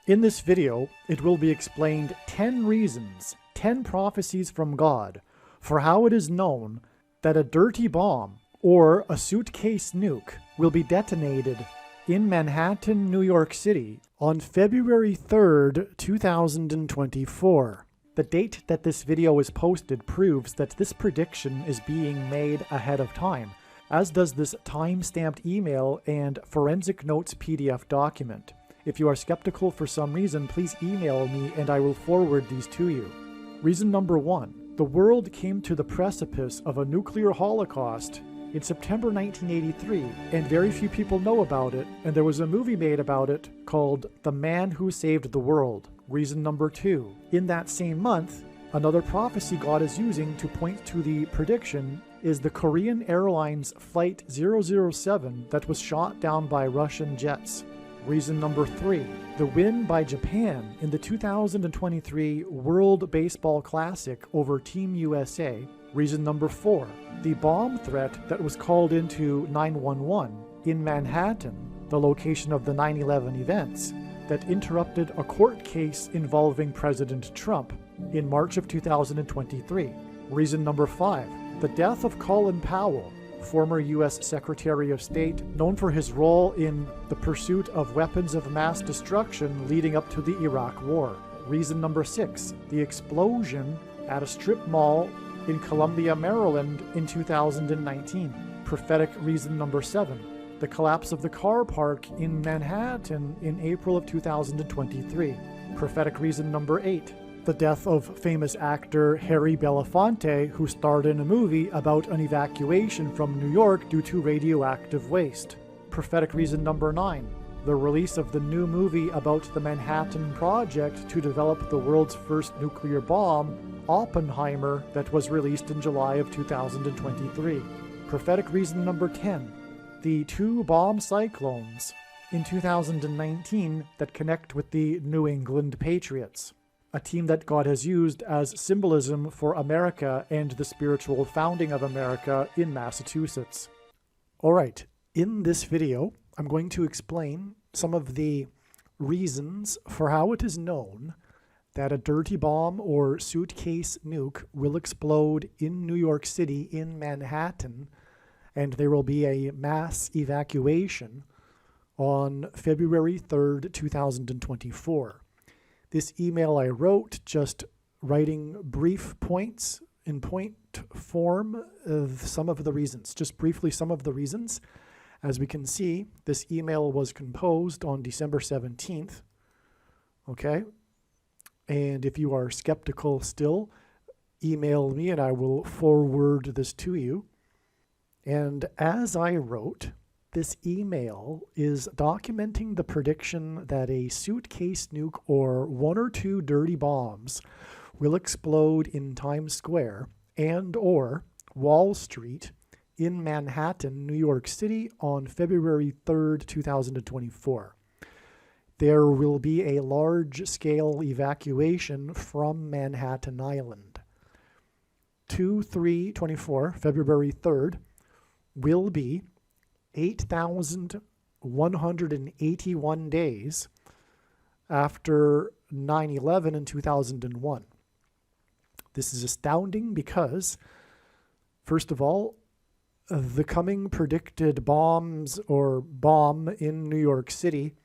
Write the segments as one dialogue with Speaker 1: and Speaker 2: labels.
Speaker 1: In this video, it will be explained 10 reasons, 10 prophecies from God, for how it is known that a dirty bomb or a suitcase nuke will be detonated in Manhattan, New York City on February 3rd, 2024. The date that this video is posted proves that this prediction is being made ahead of time, as does this time-stamped email and forensic notes PDF document. If you are skeptical for some reason, please email me and I will forward these to you. Reason number 1. The world came to the precipice of a nuclear holocaust in September 1983, and very few people know about it, and there was a movie made about it called The Man Who Saved the World. Reason number 2. In that same month, another prophecy God is using to point to the prediction is the Korean Airlines Flight 007 that was shot down by Russian jets. Reason number 3. The win by Japan in the 2023 World Baseball Classic over Team USA. Reason number 4. The bomb threat that was called into 911 in Manhattan, the location of the 9/11 events, that interrupted a court case involving President Trump in March of 2023. Reason number 5. The death of Colin Powell, former U.S. Secretary of State, known for his role in the pursuit of weapons of mass destruction leading up to the Iraq War. Reason number 6. The explosion at a strip mall in Columbia, Maryland in 2019. Prophetic reason number 7. The collapse of the car park in Manhattan in April of 2023. Prophetic reason number 8. The death of famous actor Harry Belafonte, who starred in a movie about an evacuation from New York due to radioactive waste. Prophetic reason number 9. The release of the new movie about the Manhattan Project to develop the world's first nuclear bomb, Oppenheimer, that was released in July of 2023. Prophetic reason number 10. The 2 bomb cyclones in 2019 that connect with the New England Patriots, a team that God has used as symbolism for America and the spiritual founding of America in Massachusetts. All right, in this video, I'm going to explain some of the reasons for how it is known that a dirty bomb or suitcase nuke will explode in New York City, in Manhattan, and there will be a mass evacuation on February 3rd, 2024. This email I wrote, just writing brief points in point form of some of the reasons. Just briefly, some of the reasons. As we can see, this email was composed on December 17th. Okay? And if you are skeptical still, email me and I will forward this to you. And as I wrote, this email is documenting the prediction that a suitcase nuke or 1 or 2 dirty bombs will explode in Times Square and or Wall Street in Manhattan, New York City on February 3rd, 2024. There will be a large-scale evacuation from Manhattan Island. 2/3/24, February 3rd, will be 8,181 days after 9/11 in 2001. This is astounding because, first of all, the coming predicted bombs or bomb in New York City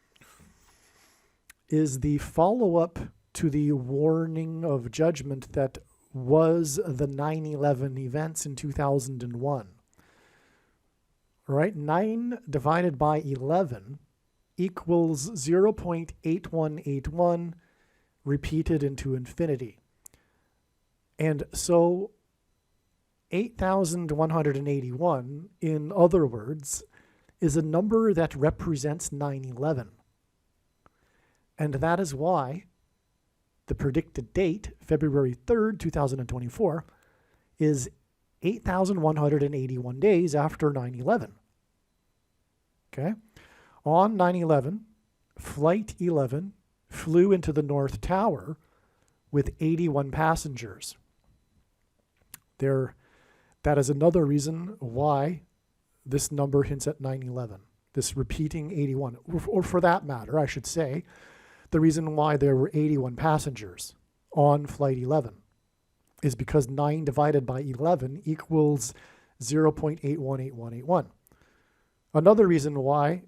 Speaker 1: is the follow-up to the warning of judgment that was the 9/11 events in 2001. All right, 9 divided by 11 equals 0.8181 repeated into infinity. And so 8,181, in other words, is a number that represents 9/11. And that is why the predicted date, February 3rd, 2024, is 8,181 days after 9/11. Okay? On 9/11, Flight 11 flew into the North Tower with 81 passengers. That is another reason why this number hints at 9/11, this repeating 81. Or for that matter, I should say, The reason why there were 81 passengers on Flight 11 is because 9 divided by 11 equals 0.818181. Another reason why,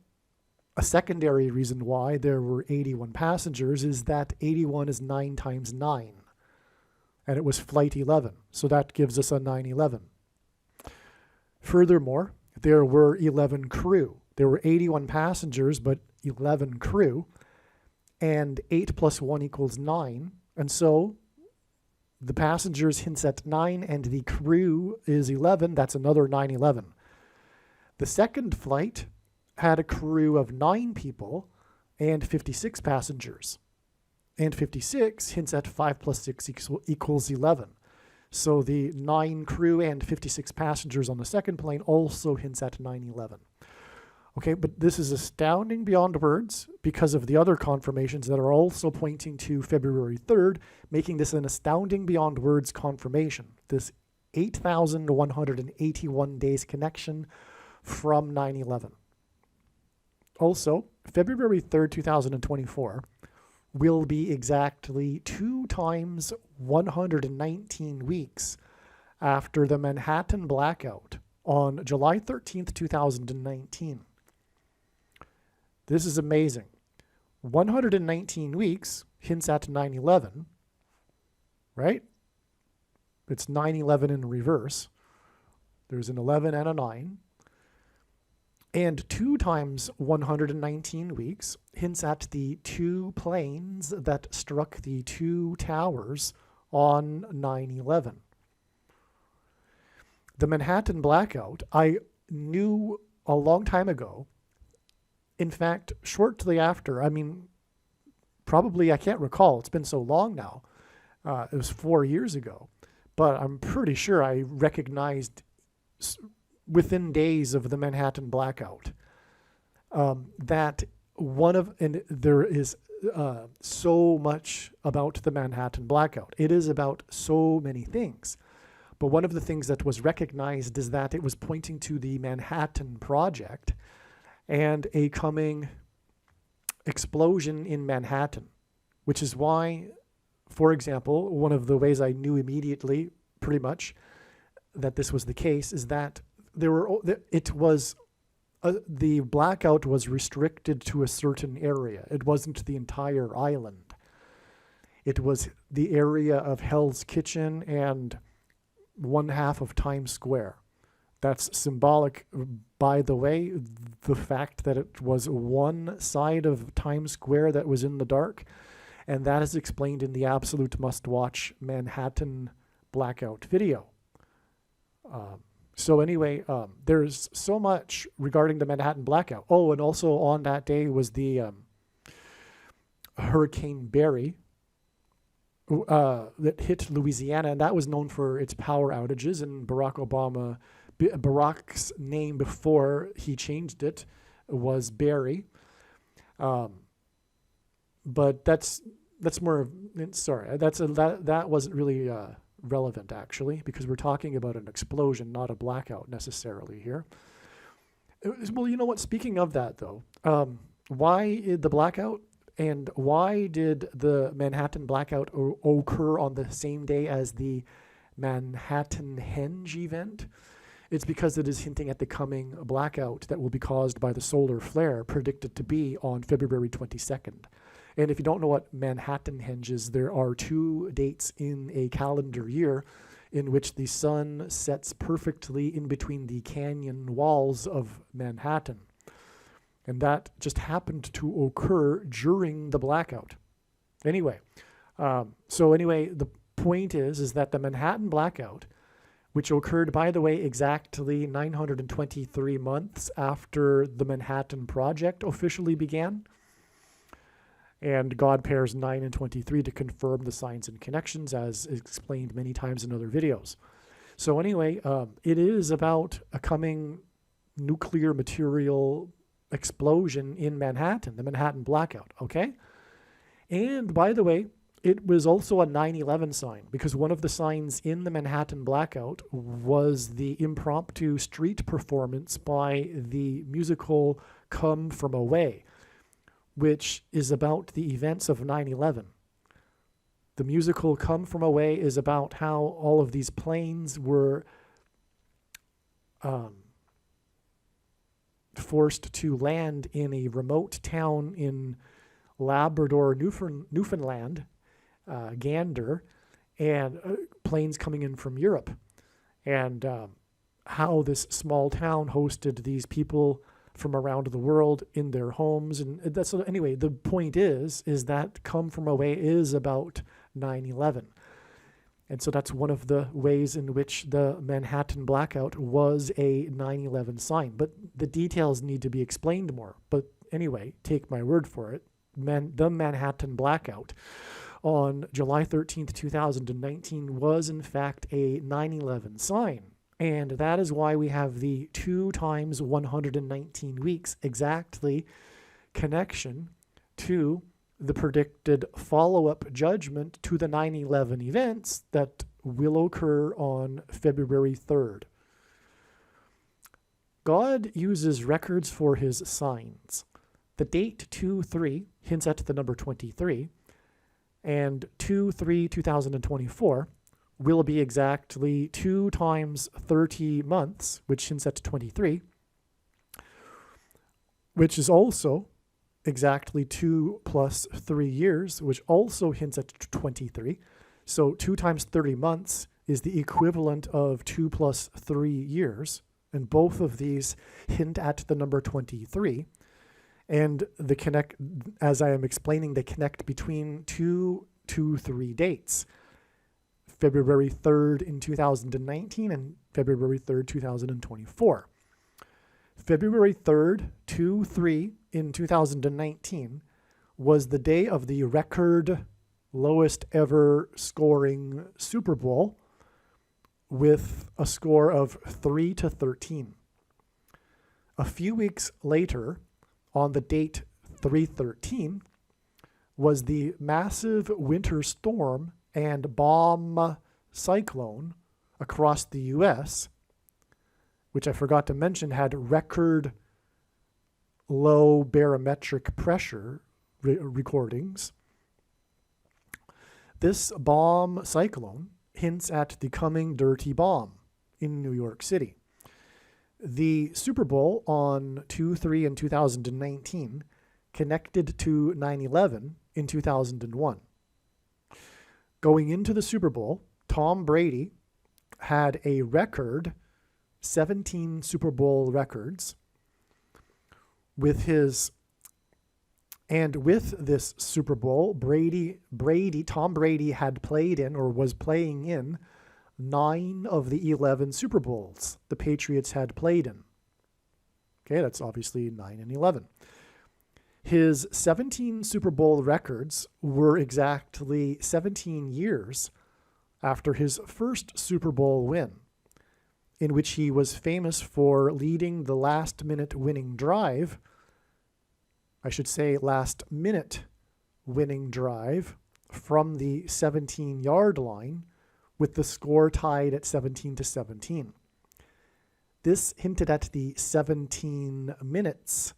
Speaker 1: a secondary reason why there were 81 passengers is that 81 is 9 times 9. And it was Flight 11, so that gives us a 911. Furthermore, there were 11 crew. There were 81 passengers, but 11 crew, and 8 plus 1 equals 9. And so the passengers hints at 9, and the crew is 11. That's another 911. The second flight had a crew of 9 people and 56 passengers. And 56 hints at 5 plus 6 equals 11. So the 9 crew and 56 passengers on the second plane also hints at 911. Okay, but this is astounding beyond words because of the other confirmations that are also pointing to February 3rd, making this an astounding beyond words confirmation. This 8,181 days connection from 9/11. Also, February 3rd, 2024 will be exactly 2 times 119 weeks after the Manhattan blackout on July 13th, 2019. This is amazing. 119 weeks hints at 9/11, right? It's 9/11 in reverse. There's an 11 and a 9. And 2 times 119 weeks hints at the 2 planes that struck the 2 towers on 9/11. The Manhattan blackout, I knew a long time ago. In fact, shortly after, probably, I can't recall, it's been so long now. It was 4 years ago. But I'm pretty sure I recognized within days of the Manhattan blackout that there is so much about the Manhattan blackout. It is about so many things. But one of the things that was recognized is that it was pointing to the Manhattan Project and a coming explosion in Manhattan, which is why, for example, one of the ways I knew immediately, pretty much, that this was the case is that the blackout was restricted to a certain area. It wasn't the entire island. It was the area of Hell's Kitchen and 1/2 of Times Square. That's symbolic, by the way, the fact that it was one side of Times Square that was in the dark, and that is explained in the absolute must-watch Manhattan blackout video. So anyway, there's so much regarding the Manhattan blackout. Oh, and also on that day was the Hurricane Barry that hit Louisiana, and that was known for its power outages, and Barack's name before he changed it was Barry. But that's more, sorry, that wasn't really relevant, actually, because we're talking about an explosion, not a blackout necessarily here. Well, you know what, speaking of that, though, why the blackout and why did the Manhattan blackout occur on the same day as the Manhattan Henge event? It's because it is hinting at the coming blackout that will be caused by the solar flare predicted to be on February 22nd. And if you don't know what Manhattan Henge is, there are 2 dates in a calendar year in which the sun sets perfectly in between the canyon walls of Manhattan. And that just happened to occur during the blackout. Anyway, the point is that the Manhattan blackout, which occurred, by the way, exactly 923 months after the Manhattan Project officially began, and God pairs 9 and 23 to confirm the signs and connections, as explained many times in other videos. So anyway, it is about a coming nuclear material explosion in Manhattan, the Manhattan blackout, okay? And by the way, it was also a 9/11 sign, because one of the signs in the Manhattan blackout was the impromptu street performance by the musical Come From Away, which is about the events of 9/11. The musical Come From Away is about how all of these planes were forced to land in a remote town in Labrador, Newfoundland, Gander, and planes coming in from Europe. And how this small town hosted these people from around the world in their homes. And that's, anyway, the point is that Come From Away is about 9/11. And so that's one of the ways in which the Manhattan blackout was a 9/11 sign. But the details need to be explained more. But anyway, take my word for it. The Manhattan blackout on July 13th, 2019 was in fact a 9/11 sign. And that is why we have the 2 times 119 weeks exactly connection to the predicted follow-up judgment to the 9/11 events that will occur on February 3rd. God uses records for his signs. The date 2/3 hints at the number 23, and 2/3/2024 will be exactly 2 times 30 months, which hints at 23, which is also exactly 2 plus 3 years, which also hints at 23. So 2 times 30 months is the equivalent of 2 plus 3 years, and both of these hint at the number 23. And as I am explaining, they connect between 3 dates. February 3rd in 2019 and February 3rd, 2024. February 3rd, 2/3 in 2019 was the day of the record lowest ever scoring Super Bowl with a score of 3-13. A few weeks later, on the date 3/13, was the massive winter storm and bomb cyclone across the U.S., which I forgot to mention had record low barometric pressure recordings. This bomb cyclone hints at the coming dirty bomb in New York City. The Super Bowl on 2/3 in 2019 connected to 9/11 in 2001. Going into the Super Bowl, Tom Brady had a record 17 Super Bowl records. With this Super Bowl, Tom Brady had played in or was playing in 9 of the 11 Super Bowls the Patriots had played in. Okay, that's obviously 9 and 11. His 17 Super Bowl records were exactly 17 years after his first Super Bowl win, in which he was famous for leading the last-minute winning drive from the 17-yard line with the score tied at 17-17. This hinted at the 17 minutes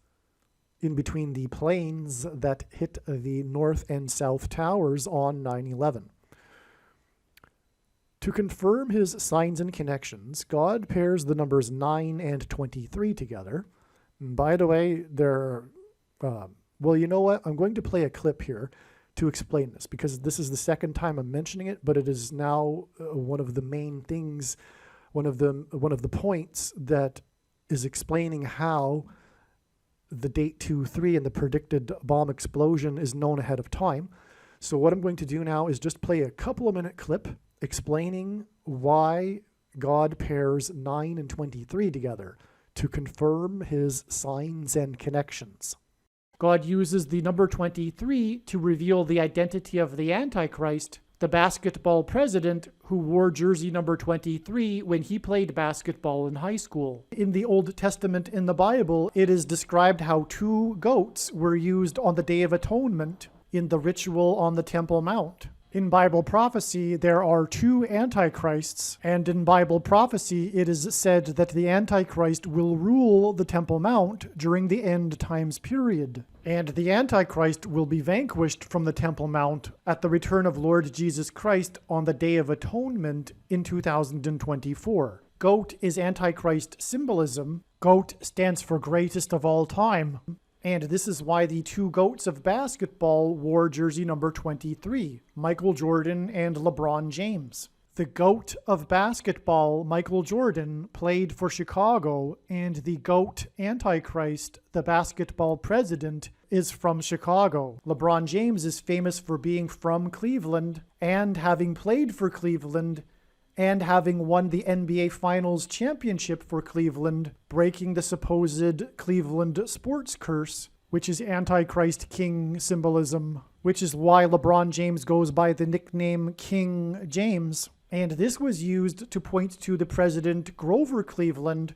Speaker 1: in between the planes that hit the North and South Towers on 9/11. To confirm his signs and connections, God pairs the numbers 9 and 23 together. And by the way, well, you know what? I'm going to play a clip here to explain this, because this is the second time I'm mentioning it, but it is now one of the main things, one of the points that is explaining how the date 2/3 and the predicted bomb explosion is known ahead of time. So what I'm going to do now is just play a couple of minute clip explaining why God pairs 9 and 23 together to confirm his signs and connections. God uses the number 23 to reveal the identity of the Antichrist, the basketball president who wore jersey number 23 when he played basketball in high school. In the Old Testament in the Bible, it is described how 2 goats were used on the Day of Atonement in the ritual on the Temple Mount. In Bible prophecy, there are two antichrists, and in Bible prophecy, it is said that the Antichrist will rule the Temple Mount during the end times period. And the Antichrist will be vanquished from the Temple Mount at the return of Lord Jesus Christ on the Day of Atonement in 2024. Goat is Antichrist symbolism. Goat stands for greatest of all time. And this is why the two goats of basketball wore jersey number 23, Michael Jordan and LeBron James. The GOAT of basketball, Michael Jordan, played for Chicago, and the GOAT Antichrist, the basketball president, is from Chicago. LeBron James is famous for being from Cleveland and having played for Cleveland and having won the NBA Finals championship for Cleveland, breaking the supposed Cleveland sports curse, which is Antichrist King symbolism, which is why LeBron James goes by the nickname King James. And this was used to point to the president Grover Cleveland,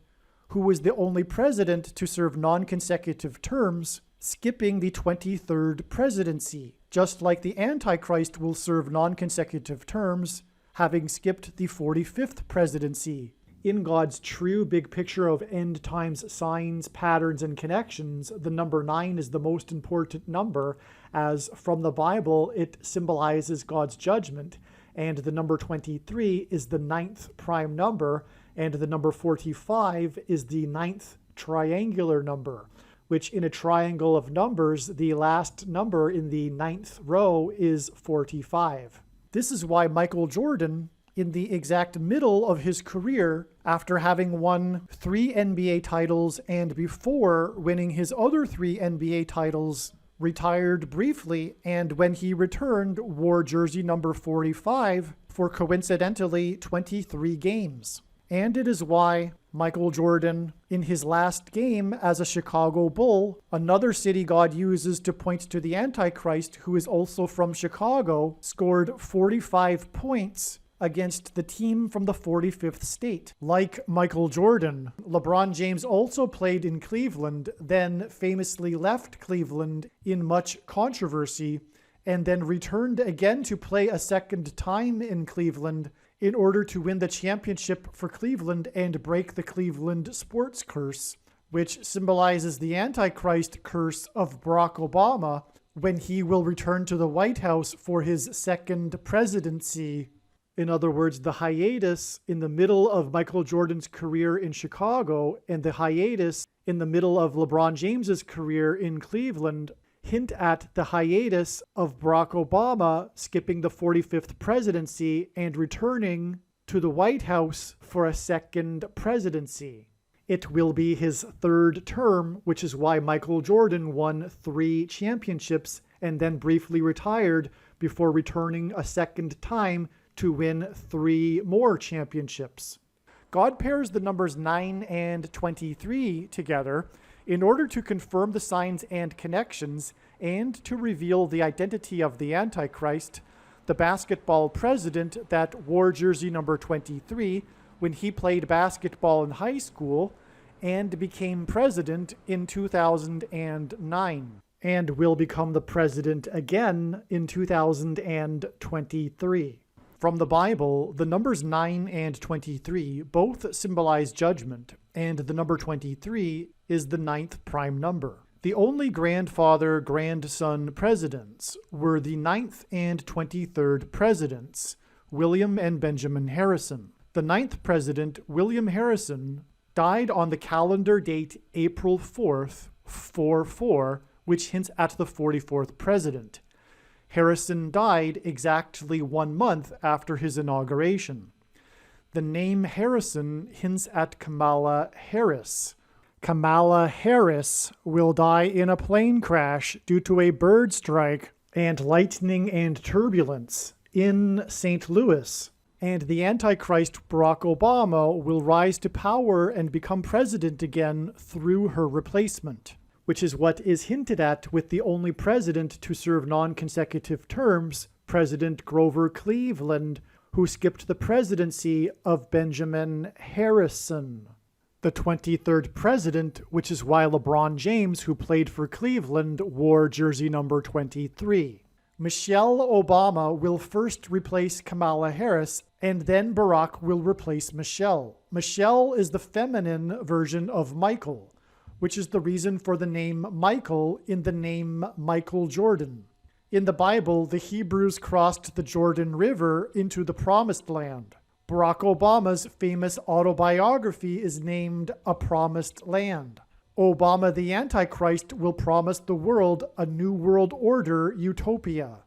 Speaker 1: who was the only president to serve non-consecutive terms, skipping the 23rd presidency, just like the Antichrist will serve non-consecutive terms, having skipped the 45th presidency. In God's true big picture of end times signs, patterns, and connections, the number 9 is the most important number, as from the Bible it symbolizes God's judgment, and the number 23 is the 9th prime number, and the number 45 is the 9th triangular number, which in a triangle of numbers, the last number in the 9th row is 45. This is why Michael Jordan, in the exact middle of his career, after having won 3 NBA titles and before winning his other 3 NBA titles, retired briefly, and when he returned, wore jersey number 45 for coincidentally 23 games. And it is why Michael Jordan, in his last game as a Chicago Bull, another city God uses to point to the Antichrist, who is also from Chicago, scored 45 points against the team from the 45th state. Like Michael Jordan, LeBron James also played in Cleveland, then famously left Cleveland in much controversy, and then returned again to play a second time in Cleveland in order to win the championship for Cleveland and break the Cleveland sports curse, which symbolizes the Antichrist curse of Barack Obama when he will return to the White House for his second presidency. In other words, the hiatus in the middle of Michael Jordan's career in Chicago and the hiatus in the middle of LeBron James's career in Cleveland hint at the hiatus of Barack Obama skipping the 45th presidency and returning to the White House for a second presidency. It will be his third term, which is why Michael Jordan won 3 championships and then briefly retired before returning a second time to win 3 more championships. God pairs the numbers 9 and 23 together in order to confirm the signs and connections and to reveal the identity of the Antichrist, the basketball president that wore jersey number 23 when he played basketball in high school and became president in 2009, and will become the president again in 2023. From the Bible, the numbers 9 and 23 both symbolize judgment, and the number 23 is the 9th prime number. The only grandfather-grandson presidents were the 9th and 23rd presidents, William and Benjamin Harrison. The 9th president, William Harrison, died on the calendar date April 4th, 44, which hints at the 44th president. Harrison died exactly 1 month after his inauguration. The name Harrison hints at Kamala Harris. Kamala Harris will die in a plane crash due to a bird strike and lightning and turbulence in St. Louis. And the Antichrist Barack Obama will rise to power and become president again through her replacement, which is what is hinted at with the only president to serve non-consecutive terms, President Grover Cleveland, who skipped the presidency of Benjamin Harrison. The 23rd president, which is why LeBron James, who played for Cleveland, wore jersey number 23. Michelle Obama will first replace Kamala Harris, and then Barack will replace Michelle. Michelle is the feminine version of Michael, which is the reason for the name Michael in the name Michael Jordan. In the Bible, the Hebrews crossed the Jordan River into the Promised Land. Barack Obama's famous autobiography is named A Promised Land. Obama the Antichrist will promise the world a new world order utopia.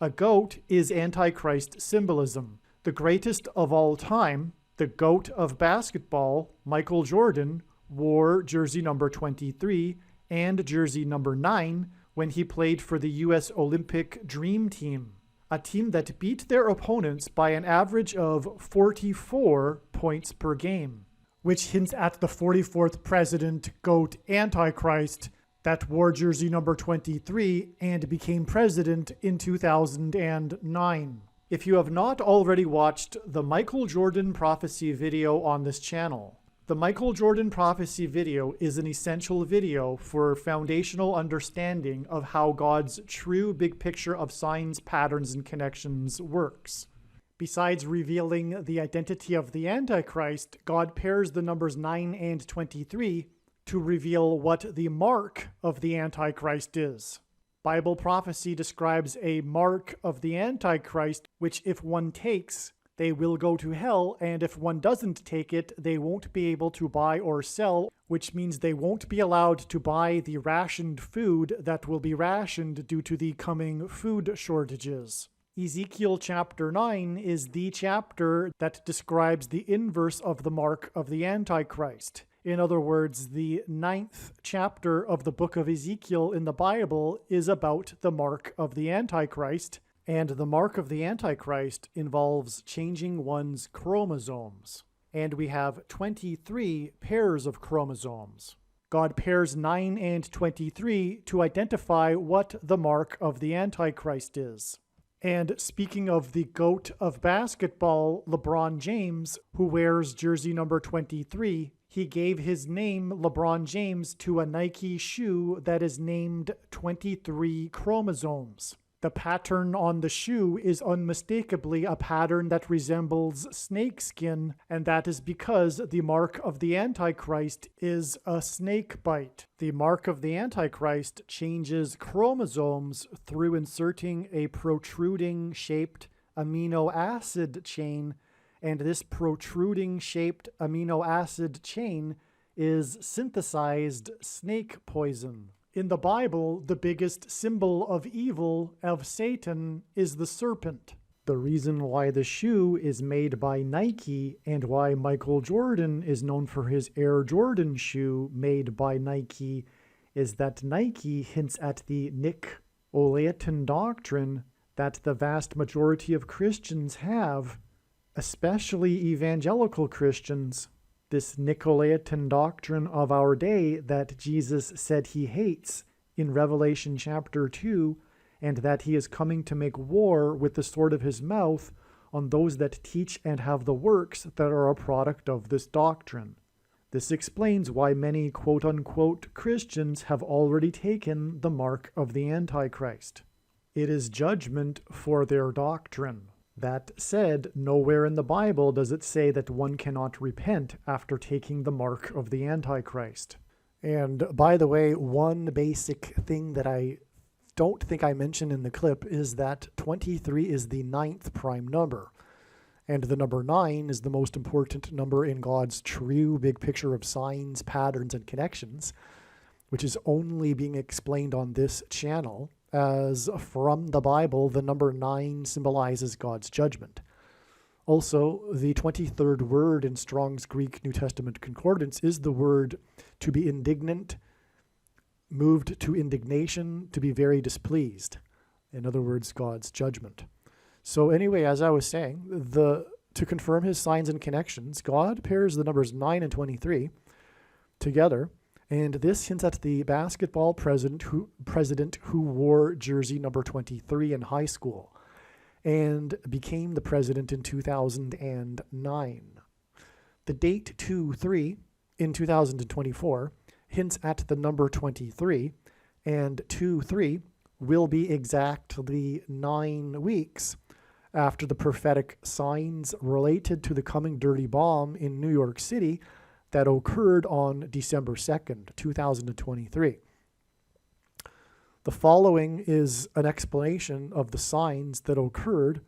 Speaker 1: A goat is Antichrist symbolism. The greatest of all time, the GOAT of basketball, Michael Jordan, wore jersey number 23 and jersey number 9 when he played for the U.S. Olympic Dream Team, a team that beat their opponents by an average of 44 points per game, which hints at the 44th president, GOAT Antichrist, that wore jersey number 23 and became president in 2009. If you have not already watched the Michael Jordan prophecy video on this channel, the Michael Jordan prophecy video is an essential video for foundational understanding of how God's true big picture of signs, patterns, and connections works. Besides revealing the identity of the Antichrist, God pairs the numbers 9 and 23 to reveal what the mark of the Antichrist is. Bible prophecy describes a mark of the Antichrist, which if one takes, they will go to hell, and if one doesn't take it, they won't be able to buy or sell, which means they won't be allowed to buy the rationed food that will be rationed due to the coming food shortages. Ezekiel chapter 9 is the chapter that describes the inverse of the mark of the Antichrist. In other words, the 9th chapter of the book of Ezekiel in the Bible is about the mark of the Antichrist, and the mark of the Antichrist involves changing one's chromosomes. And we have 23 pairs of chromosomes. God pairs 9 and 23 to identify what the mark of the Antichrist is. And speaking of the GOAT of basketball, LeBron James, who wears jersey number 23, he gave his name, LeBron James, to a Nike shoe that is named 23 chromosomes. The pattern on the shoe is unmistakably a pattern that resembles snakeskin, and that is because the mark of the Antichrist is a snake bite. The mark of the Antichrist changes chromosomes through inserting a protruding-shaped amino acid chain, and this protruding-shaped amino acid chain is synthesized snake poison. In the Bible, the biggest symbol of evil, of Satan, is the serpent. The reason why the shoe is made by Nike and why Michael Jordan is known for his Air Jordan shoe made by Nike is that Nike hints at the Nicolaitan doctrine that the vast majority of Christians have, especially evangelical Christians. This Nicolaitan doctrine of our day that Jesus said he hates in Revelation chapter 2, and that he is coming to make war with the sword of his mouth on those that teach and have the works that are a product of this doctrine. This explains why many quote-unquote Christians have already taken the mark of the Antichrist. It is judgment for their doctrine. That said, nowhere in the Bible does it say that one cannot repent after taking the mark of the Antichrist. And by the way, one basic thing that I don't think I mentioned in the clip is that 23 is the 9th prime number. And the number 9 is the most important number in God's true big picture of signs, patterns, and connections, which is only being explained on this channel. As from the Bible, the number 9 symbolizes God's judgment. Also, the 23rd word in Strong's Greek New Testament Concordance is the word to be indignant, moved to indignation, to be very displeased. In other words, God's judgment. So anyway, as I was saying, to confirm his signs and connections, God pairs the numbers 9 and 23 together. And this hints at the basketball president who wore jersey number 23 in high school and became the president in 2009. The date 2-3 in 2024 hints at the number 23, and 2-3 will be exactly 9 weeks after the prophetic signs related to the coming dirty bomb in New York City that occurred on December 2nd, 2023. The following is an explanation of the signs that occurred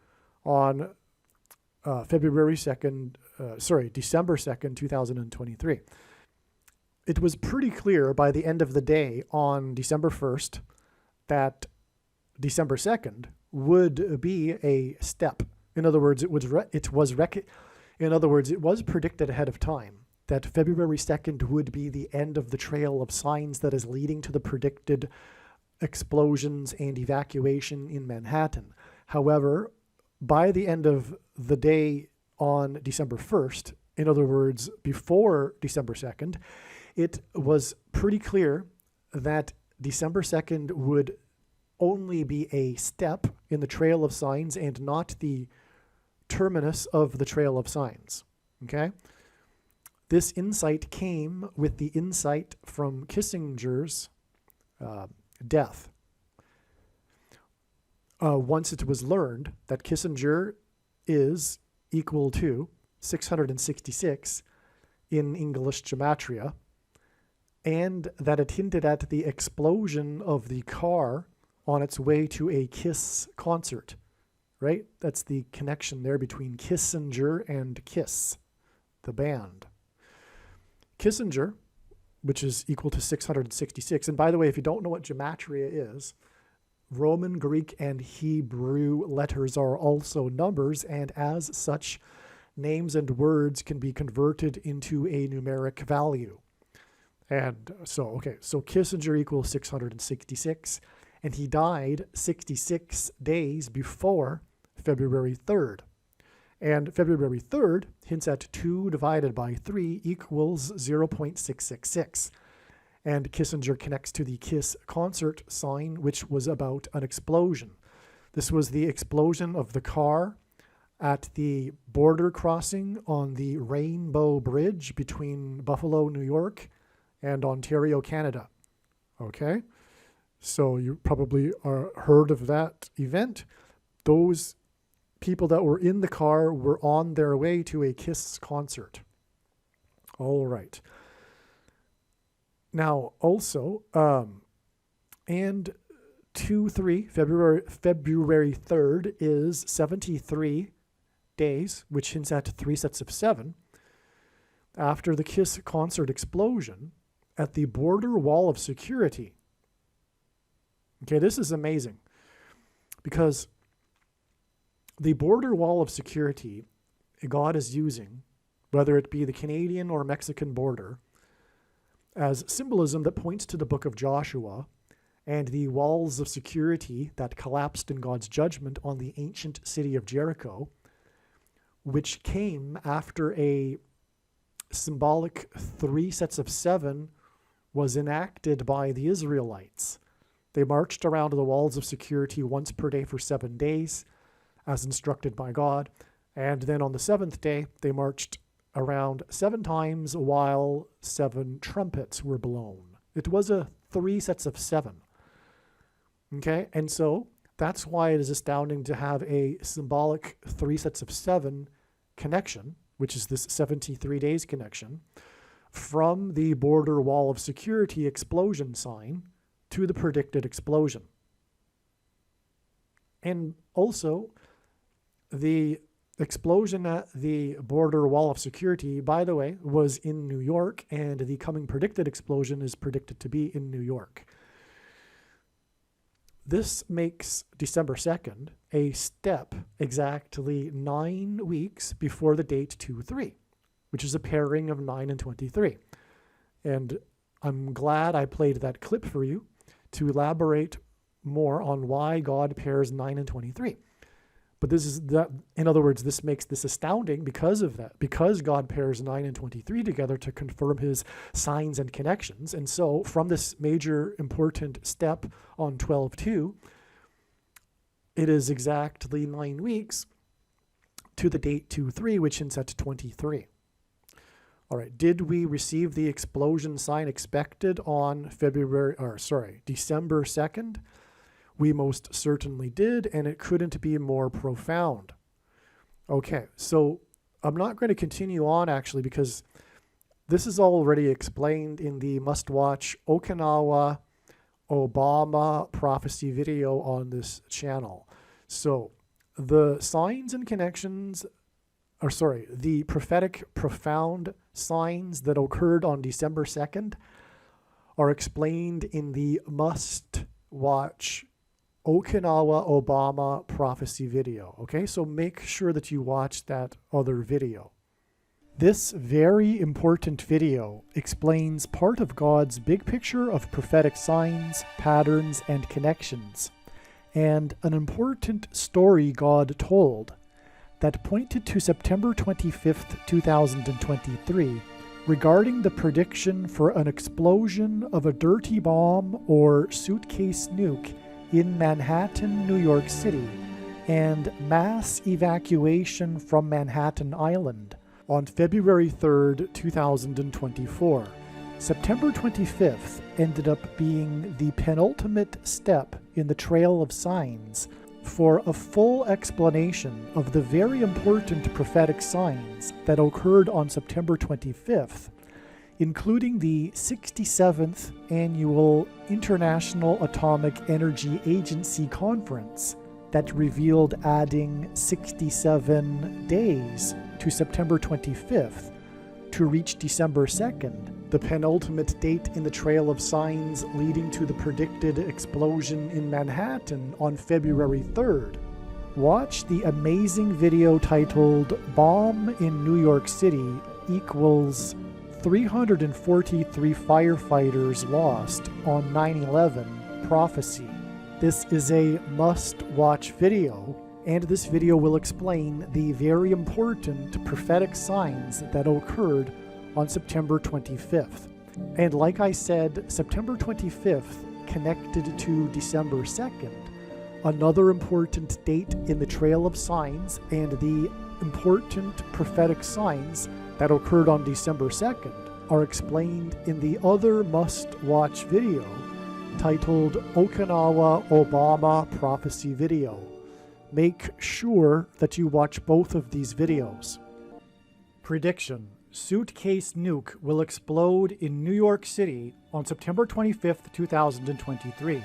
Speaker 1: on December 2nd, 2023. It was pretty clear by the end of the day on December 1st that December 2nd would be a step. In other words, it was predicted ahead of time that February 2nd would be the end of the trail of signs that is leading to the predicted explosions and evacuation in Manhattan. However, by the end of the day on December 1st, in other words, before December 2nd, it was pretty clear that December 2nd would only be a step in the trail of signs and not the terminus of the trail of signs. Okay? This insight came with the insight from Kissinger's death. Once it was learned that Kissinger is equal to 666 in English gematria, and that it hinted at the explosion of the car on its way to a Kiss concert, right? That's the connection there between Kissinger and Kiss, the band. Kissinger, which is equal to 666. And by the way, if you don't know what gematria is, Roman, Greek, and Hebrew letters are also numbers, and as such, names and words can be converted into a numeric value. And so Kissinger equals 666, and he died 66 days before February 3rd. And February 3rd hints at 2 divided by 3 equals 0.666. And Kissinger connects to the Kiss concert sign, which was about an explosion. This was the explosion of the car at the border crossing on the Rainbow Bridge between Buffalo, New York, and Ontario, Canada. Okay? So you probably heard of that event. Those people that were in the car were on their way to a Kiss concert. All right. Now, also, and February 3rd is 73 days, which hints at 3 sets of 7, after the Kiss concert explosion at the border wall of security. Okay, this is amazing because the border wall of security God is using, whether it be the Canadian or Mexican border, as symbolism that points to the book of Joshua and the walls of security that collapsed in God's judgment on the ancient city of Jericho, which came after a symbolic 3 sets of 7 was enacted by the Israelites. They marched around the walls of security once per day for 7 days, as instructed by God, and then on the 7th day, they marched around 7 times while 7 trumpets were blown. It was a 3 sets of 7. Okay, and so that's why it is astounding to have a symbolic 3 sets of 7 connection, which is this 73 days connection, from the border wall of security explosion sign to the predicted explosion. And also, the explosion at the border wall of security, by the way, was in New York, and the coming predicted explosion is predicted to be in New York. This makes December 2nd a step exactly 9 weeks before the date 2-3, which is a pairing of 9 and 23. And I'm glad I played that clip for you to elaborate more on why God pairs 9 and 23. But this is that, in other words, this makes this astounding because of that, because God pairs 9 and 23 together to confirm his signs and connections. And so from this major important step on 12-2, it is exactly 9 weeks to the date 2-3, which hints at 23. All right, did we receive the explosion sign expected on December 2nd? We most certainly did, and it couldn't be more profound. Okay, so I'm not going to continue on actually because this is already explained in the must-watch Okinawa Obama prophecy video on this channel. So the signs and connections, the prophetic profound signs that occurred on December 2nd are explained in the must-watch Okinawa Obama prophecy video. Okay, so make sure that you watch that other video. This very important video explains part of God's big picture of prophetic signs, patterns, and connections, and an important story God told that pointed to September 25th, 2023, regarding the prediction for an explosion of a dirty bomb or suitcase nuke in Manhattan, New York City, and mass evacuation from Manhattan Island on February 3rd, 2024. September 25th ended up being the penultimate step in the trail of signs for a full explanation of the very important prophetic signs that occurred on September 25th, including the 67th Annual International Atomic Energy Agency Conference that revealed adding 67 days to September 25th to reach December 2nd, the penultimate date in the trail of signs leading to the predicted explosion in Manhattan on February 3rd. Watch the amazing video titled "Bomb in New York City equals 343 firefighters lost on 9/11 prophecy." This is a must-watch video, and this video will explain the very important prophetic signs that occurred on September 25th. And like I said, September 25th connected to December 2nd, another important date in the trail of signs, and the important prophetic signs that occurred on December 2nd are explained in the other must-watch video titled Okinawa Obama Prophecy Video. Make sure that you watch both of these videos. Prediction: suitcase nuke will explode in New York City on September 25th, 2023.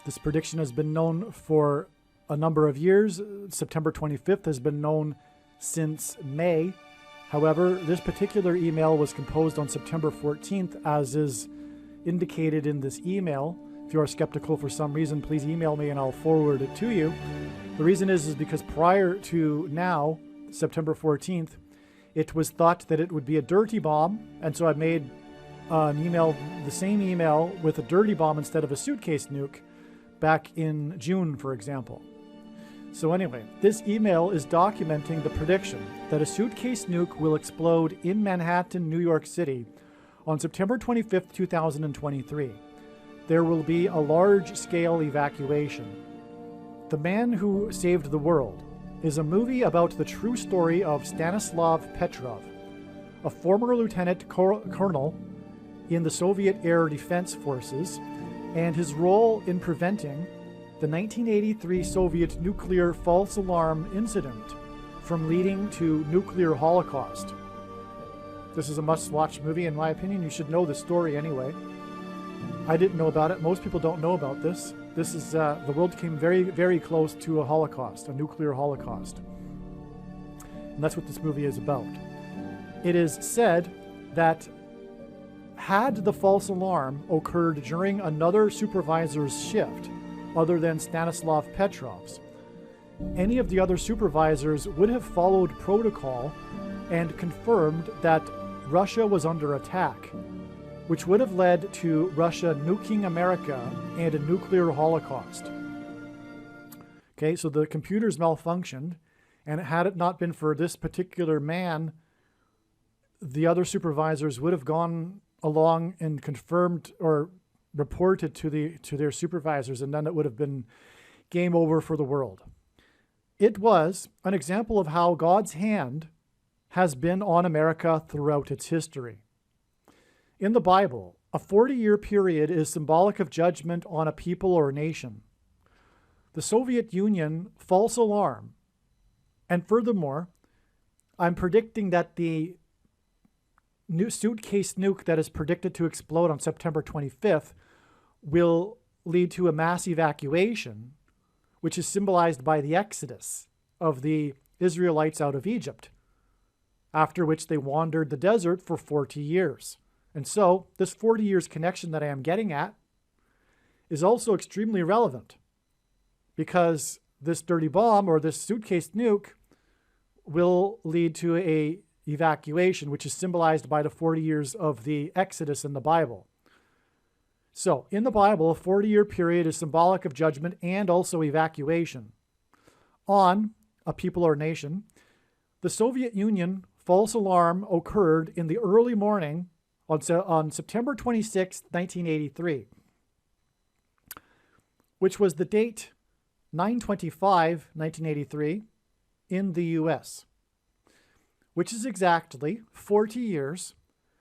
Speaker 1: This prediction has been known for a number of years. September 25th has been known since May. However, this particular email was composed on September 14th, as is indicated in this email. If you are skeptical for some reason, please email me and I'll forward it to you. The reason is because prior to now, September 14th, it was thought that it would be a dirty bomb, and so I made an email, the same email with a dirty bomb instead of a suitcase nuke back in June, for example. So anyway, this email is documenting the prediction that a suitcase nuke will explode in Manhattan, New York City on September 25th, 2023. There will be a large-scale evacuation. The Man Who Saved the World is a movie about the true story of Stanislav Petrov, a former lieutenant colonel in the Soviet Air Defense Forces, and his role in preventing the 1983 Soviet nuclear false alarm incident from leading to nuclear holocaust. This is a must-watch movie, in my opinion. You should know the story anyway. I didn't know about it. Most people don't know about this. This is, the world came very, very close to a holocaust, a nuclear holocaust. And that's what this movie is about. It is said that had the false alarm occurred during another supervisor's shift, other than Stanislav Petrov's, any of the other supervisors would have followed protocol and confirmed that Russia was under attack, which would have led to Russia nuking America and a nuclear holocaust. Okay, so the computers malfunctioned, and had it not been for this particular man, the other supervisors would have gone along and confirmed or reported to their supervisors, and then it would have been game over for the world. It was an example of how God's hand has been on America throughout its history. In the Bible, a 40-year period is symbolic of judgment on a people or nation. the Soviet Union false alarm. And furthermore, I'm predicting that the new suitcase nuke that is predicted to explode on September 25th will lead to a mass evacuation, which is symbolized by the exodus of the Israelites out of Egypt, after which they wandered the desert for 40 years. And so this 40 years connection that I am getting at is also extremely relevant, because this dirty bomb or this suitcase nuke will lead to a evacuation, which is symbolized by the 40 years of the Exodus in the Bible. So in the Bible, a 40-year period is symbolic of judgment and also evacuation on a people or nation. The Soviet Union false alarm occurred in the early morning on September 26, 1983, which was the date 9/25/1983 in the US, which is exactly 40 years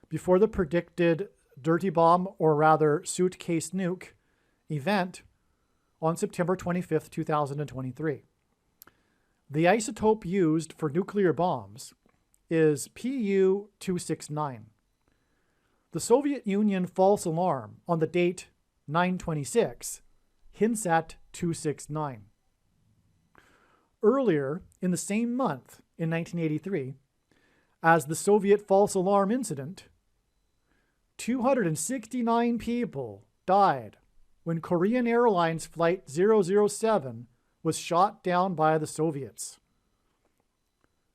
Speaker 1: before the predicted dirty bomb, or rather suitcase nuke, event on September 25th, 2023. The isotope used for nuclear bombs is Pu-269. The Soviet Union false alarm on the date 9/26 hints at 269. Earlier in the same month, in 1983, as the Soviet false alarm incident, 269 people died when Korean Airlines Flight 007 was shot down by the Soviets.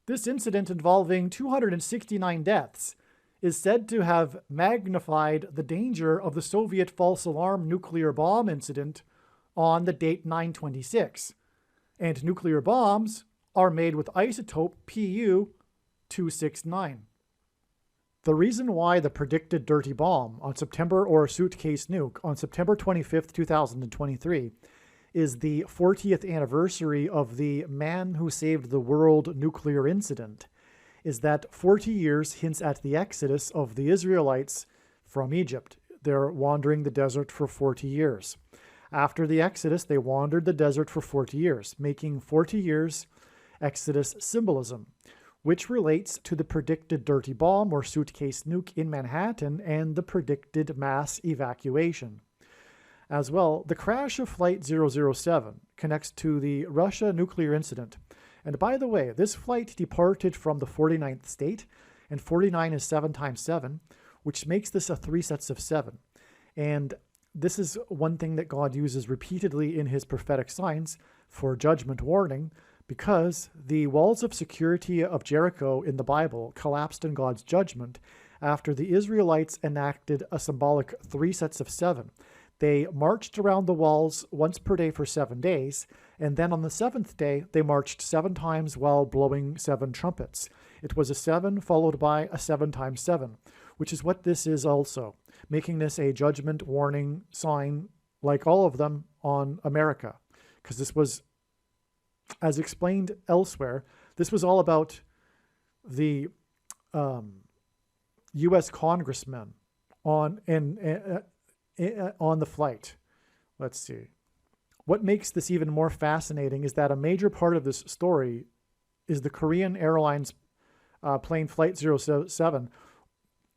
Speaker 1: This incident, involving 269 deaths, is said to have magnified the danger of the Soviet false alarm nuclear bomb incident on the date 9/26, and nuclear bombs are made with isotope Pu-269. The reason why the predicted dirty bomb on September, or suitcase nuke, on September 25th, 2023 is the 40th anniversary of the Man Who Saved the World nuclear incident is that 40 years hints at the exodus of the Israelites from Egypt. They're wandering the desert for 40 years. After the exodus, they wandered the desert for 40 years, making 40 years exodus symbolism, which relates to the predicted dirty bomb or suitcase nuke in Manhattan and the predicted mass evacuation. As well, the crash of Flight 007 connects to the Russia nuclear incident. And by the way, this flight departed from the 49th state, and 49 is 7 times 7, which makes this a 3 sets of 7. And this is one thing that God uses repeatedly in his prophetic signs for judgment warning, because the walls of security of Jericho in the Bible collapsed in God's judgment after the Israelites enacted a symbolic 3 sets of 7. They marched around the walls once per day for 7 days, and then on the 7th day, they marched 7 times while blowing 7 trumpets. It was a 7 followed by a 7 times 7, which is what this is also, making this a judgment warning sign, like all of them, on America. Because this was, as explained elsewhere, this was all about the U.S. congressmen on the flight. Let's see. What makes this even more fascinating is that a major part of this story is the Korean Airlines plane Flight 007,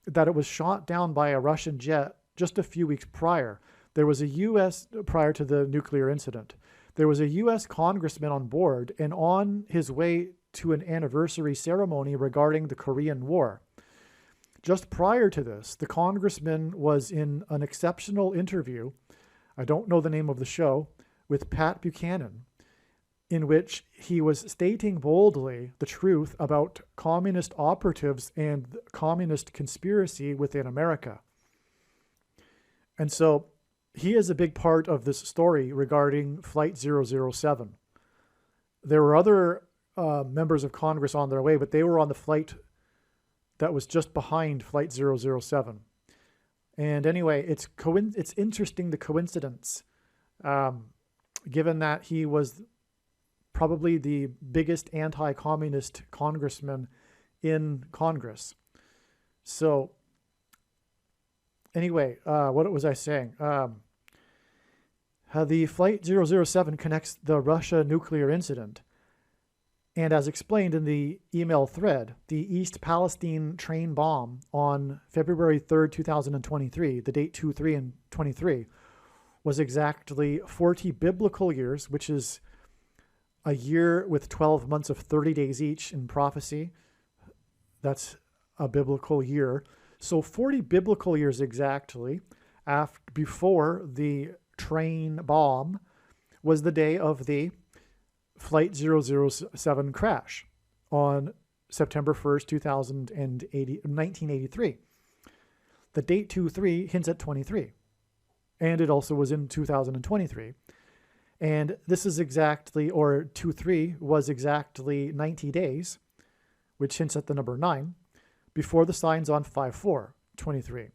Speaker 1: that it was shot down by a Russian jet just a few weeks prior. There was a U.S. prior to the nuclear incident. There was a U.S. congressman on board and on his way to an anniversary ceremony regarding the Korean War. Just prior to this, the congressman was in an exceptional interview, I don't know the name of the show, with Pat Buchanan, in which he was stating boldly the truth about communist operatives and the communist conspiracy within America. And so he is a big part of this story regarding Flight 007. There were other members of Congress on their way, but they were on the flight that was just behind Flight 007. And anyway, it's interesting, the coincidence, given that he was probably the biggest anti-communist congressman in Congress. So anyway, what was I saying? The Flight 007 connects the Russia nuclear incident. And as explained in the email thread, the East Palestine train bomb on February 3rd, 2023, the date 2-3 and 23, was exactly 40 biblical years, which is a year with 12 months of 30 days each in prophecy. That's a biblical year. So 40 biblical years exactly before the train bomb was the day of the Flight 007 crash on September 1st, 1983. The date 2-3 hints at 23. And it also was in 2023. And this is exactly, or 2-3 was exactly 90 days, which hints at the number 9, before the signs on 5-4-23.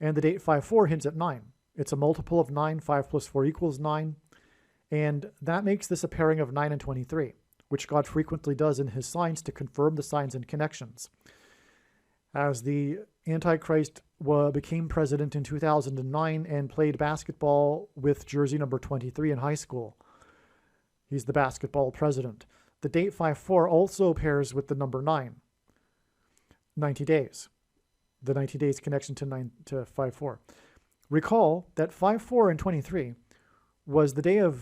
Speaker 1: And the date 5-4 hints at 9. It's a multiple of 9. 5 plus 4 equals 9. And that makes this a pairing of 9 and 23, which God frequently does in his signs to confirm the signs and connections. As the Antichrist became president in 2009 and played basketball with jersey number 23 in high school. He's the basketball president. The date 5-4 also pairs with the number 9, 90 days. The 90 days connection to 5-4. Recall that 5-4 and 23 was the day a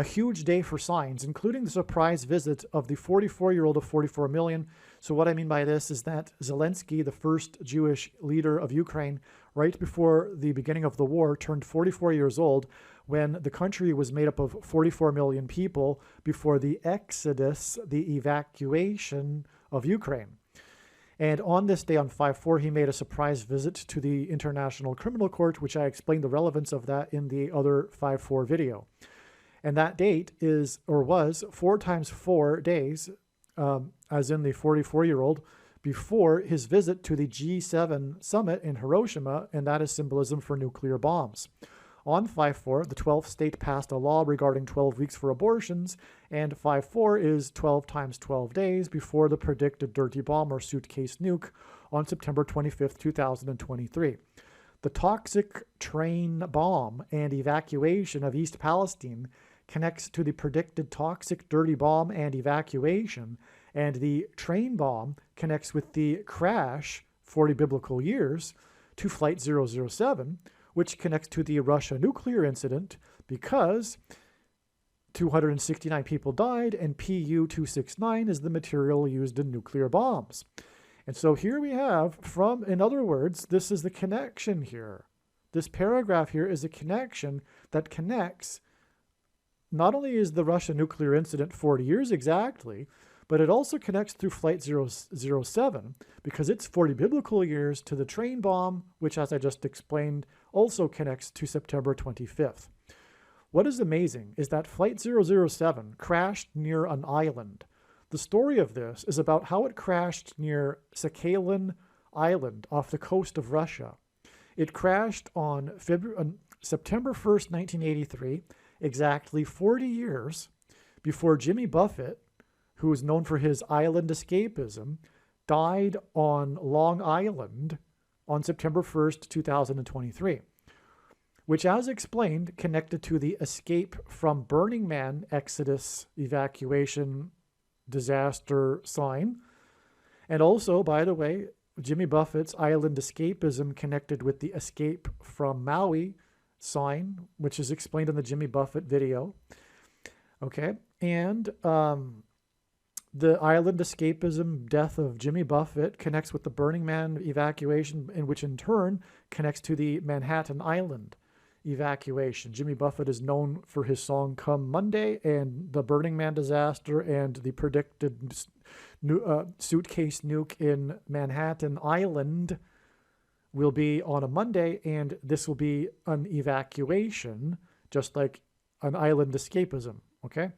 Speaker 1: huge day for signs, including the surprise visit of the 44-year-old of 44 million. So what I mean by this is that Zelensky, the first Jewish leader of Ukraine, right before the beginning of the war, turned 44 years old when the country was made up of 44 million people before the exodus, the evacuation of Ukraine. And on this day, on 5-4, he made a surprise visit to the International Criminal Court, which I explained the relevance of that in the other 5-4 video. And that date is, or was, 4 times 4 days, as in the 44-year-old, before his visit to the G7 summit in Hiroshima, and that is symbolism for nuclear bombs. On 5-4, the 12th state passed a law regarding 12 weeks for abortions, and 5-4 is 12 times 12 days before the predicted dirty bomb or suitcase nuke on September 25th, 2023. The toxic train bomb and evacuation of East Palestine connects to the predicted toxic dirty bomb and evacuation, and the train bomb connects with the crash, 40 biblical years, to Flight 007, which connects to the Russia nuclear incident because 269 people died and Pu-269 is the material used in nuclear bombs. And so here we have in other words, this is the connection here. This paragraph here is a connection that connects, not only is the Russia nuclear incident 40 years exactly, but it also connects through Flight 007 because it's 40 biblical years to the train bomb, which, as I just explained, also connects to September 25th. What is amazing is that Flight 007 crashed near an island. The story of this is about how it crashed near Sakhalin Island off the coast of Russia. It crashed on September 1st, 1983, exactly 40 years before Jimmy Buffett, who is known for his island escapism, died on Long Island on September 1st, 2023, which, as explained, connected to the escape from Burning Man, Exodus, evacuation, disaster sign. And also, by the way, Jimmy Buffett's island escapism connected with the escape from Maui sign, which is explained in the Jimmy Buffett video. Okay, and the island escapism death of Jimmy Buffett connects with the Burning Man evacuation, and which in turn connects to the Manhattan Island evacuation. Jimmy Buffett is known for his song Come Monday, and the Burning Man disaster and the predicted suitcase nuke in Manhattan Island will be on a Monday, and this will be an evacuation, just like an island escapism, okay?